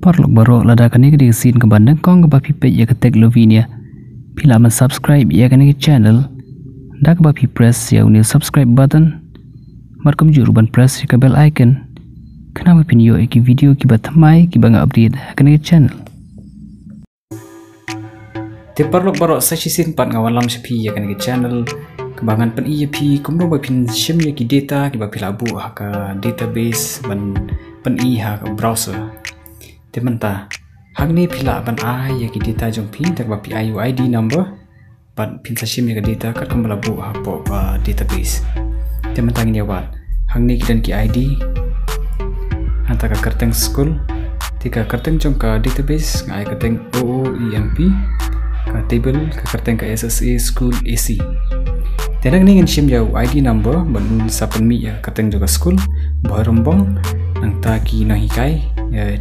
Parlok barok lada kani ke sin ke bandang kong ke bapi page ya ketek Lovinia. Pila men subscribe ya kani ke channel. Dak bapi press ya uni subscribe button. Markom juruban press ya ke bell icon. Kenapa pinyo iki video ki batamai ki banga update kani ke channel. Te parlok barok sa sin pat ngawan lam sepi ya kani ke channel. Kebangan pen EAP kumno bapin sim ya ki data ki bapi labu ha ka database pen ha ka browser. Tementa hak ni pila ban ya ki data jong pi tak bapi IUID number ban pin sa sim ya ka data kat kum labu ha po database. Tementa ngini awal hak ni kidan ki ID anta ka kerteng school tika kerteng jong ka database ngai kerteng OOEMP ka table ka kerteng ka SSA school AC. Tenang ni ngin sim ya ID number ban sapen mi ya kerteng juga school barombong nang ta ki na hikai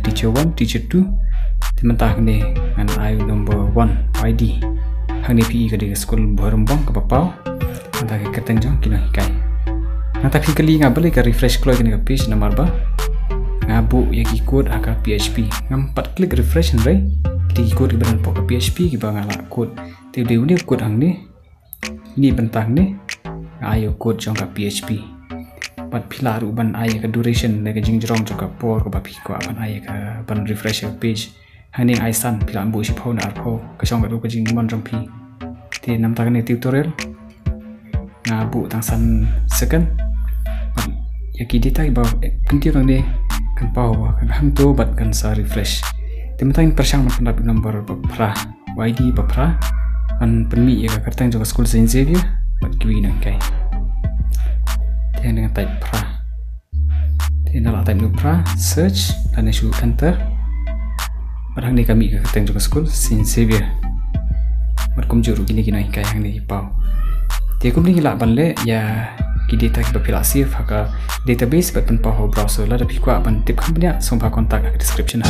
teacher 1 teacher 2 tementah ni ngan IU number 1 ID hang ni PE ka di school barombong ka papau anta ka kerteng jong ki na hikai nang ta ki kali ngabel ka refresh klo ka page nomor ba ngabu ya ki code aka PHP ngam 4 klik refresh nrai ti code ibaran po ka PHP ki ba ngala code te de uni code hang ni bentang ni ayo code jong ka PHP pat pila ruban aya ka duration le ka jingjrong jong ka por ka bapi ko aban aya ka ban refresh page hani ai san pila ambu si phone arpo ka jong ka du ka jing mon jong pi te nam ta ni tutorial ngabu tang san second ya ki data ba kunti rang ni kan pau kan hang to bat kan sa refresh te matang persang man kan number pra ID ba pra an permi ya ka kertang jong school Saint Xavier bat ki nang kai yang dengan type pra dia nak type pra search dan isu enter barang ni kami ke keteng juga school Saint Xavier berkum juru gini kayak yang ni pau dia kum ni gila banle ya ki data ki bapila save haka database bat pen pau browser la tapi kwa ban tip kam punya sumpah kontak ke description